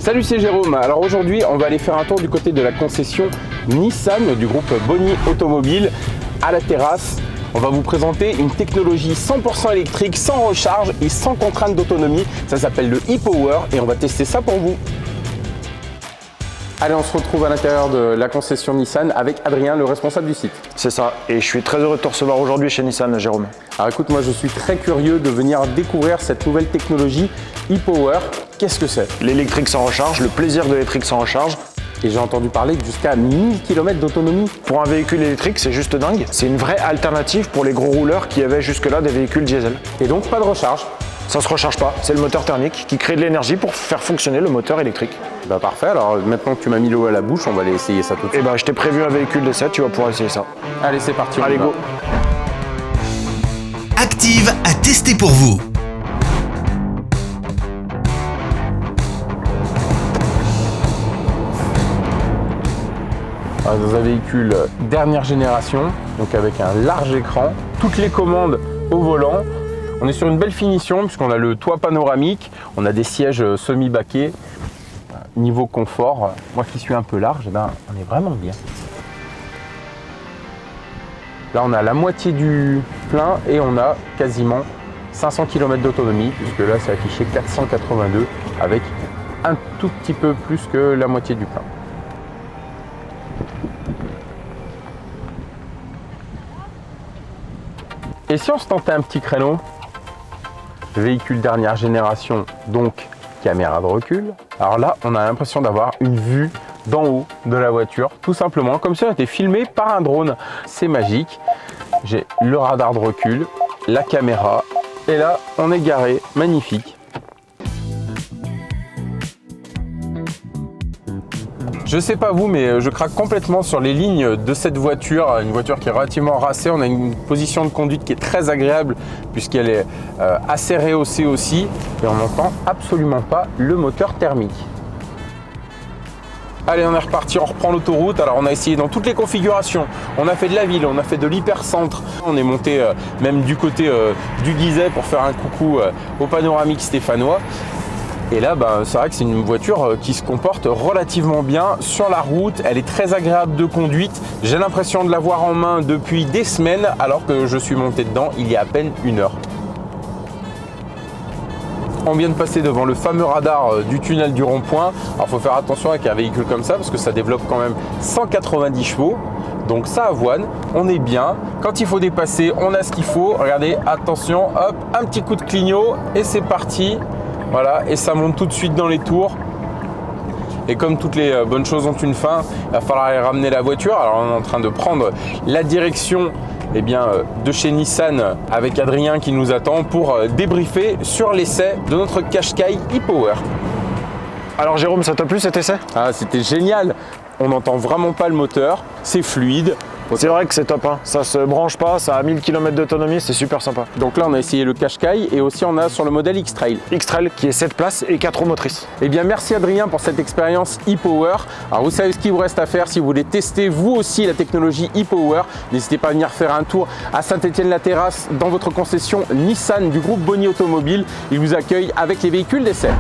Salut, c'est Jérôme. Alors aujourd'hui, on va aller faire un tour du côté de la concession Nissan du groupe Boni Automobile à la terrasse. On va vous présenter une technologie 100% électrique, sans recharge et sans contrainte d'autonomie. Ça s'appelle le e-Power et on va tester ça pour vous. Allez, on se retrouve à l'intérieur de la concession Nissan avec Adrien, le responsable du site. C'est ça, et je suis très heureux de te recevoir aujourd'hui chez Nissan, Jérôme. Alors écoute, moi je suis très curieux de venir découvrir cette nouvelle technologie e-Power. Qu'est-ce que c'est? L'électrique sans recharge, le plaisir de l'électrique sans recharge. Et j'ai entendu parler jusqu'à 1000 km d'autonomie. Pour un véhicule électrique, c'est juste dingue. C'est une vraie alternative pour les gros rouleurs qui avaient jusque-là des véhicules diesel. Et donc pas de recharge? Ça se recharge pas, c'est le moteur thermique qui crée de l'énergie pour faire fonctionner le moteur électrique. Bah parfait, alors maintenant que tu m'as mis l'eau à la bouche, on va aller essayer ça tout de suite. Et bah je t'ai prévu un véhicule d'essai, tu vas pouvoir essayer ça. Allez, c'est parti. Allez, go. Active à tester pour vous. Dans un véhicule dernière génération, donc avec un large écran, toutes les commandes au volant. On est sur une belle finition puisqu'on a le toit panoramique, on a des sièges semi-baquets. Niveau confort, moi qui suis un peu large, ben, on est vraiment bien. Là on a la moitié du plein et on a quasiment 500 km d'autonomie puisque là c'est affiché 482 avec un tout petit peu plus que la moitié du plein. Et si on se tentait un petit créneau? Véhicule dernière génération, donc caméra de recul. Alors là, on a l'impression d'avoir une vue d'en haut de la voiture, tout simplement, comme si on était filmé par un drone. C'est magique. J'ai le radar de recul, la caméra, et là, on est garé, magnifique. Je sais pas vous, mais je craque complètement sur les lignes de cette voiture, une voiture qui est relativement racée. On a une position de conduite qui est très agréable puisqu'elle est assez rehaussée aussi et on n'entend absolument pas le moteur thermique. Allez, on est reparti, on reprend l'autoroute. Alors on a essayé dans toutes les configurations. On a fait de la ville, on a fait de l'hypercentre. On est monté même du côté du Guiset pour faire un coucou au panoramique stéphanois. Et là, c'est vrai que c'est une voiture qui se comporte relativement bien sur la route. Elle est très agréable de conduite. J'ai l'impression de l'avoir en main depuis des semaines alors que je suis monté dedans il y a à peine une heure. On vient de passer devant le fameux radar du tunnel du rond-point. Alors il faut faire attention avec un véhicule comme ça parce que ça développe quand même 190 chevaux. Donc ça avoine, on est bien. Quand il faut dépasser, on a ce qu'il faut. Regardez, attention, hop, un petit coup de clignot et c'est parti. Voilà, et ça monte tout de suite dans les tours. Et comme toutes les bonnes choses ont une fin, il va falloir aller ramener la voiture. Alors on est en train de prendre la direction de chez Nissan avec Adrien qui nous attend pour débriefer sur l'essai de notre Qashqai e-Power. Alors Jérôme, ça t'a plu cet essai? Ah, c'était génial. On n'entend vraiment pas le moteur, c'est fluide. C'est vrai que c'est top, hein. Ça se branche pas, ça a 1000 km d'autonomie, c'est super sympa. Donc là on a essayé le Qashqai et aussi on a sur le modèle X-Trail. X-Trail qui est 7 places et 4 roues motrices. Eh bien merci Adrien pour cette expérience e-Power. Alors vous savez ce qu'il vous reste à faire si vous voulez tester vous aussi la technologie e-Power. N'hésitez pas à venir faire un tour à Saint-Étienne-la-Terrasse dans votre concession Nissan du groupe Boni Automobile. Ils vous accueillent avec les véhicules d'essai.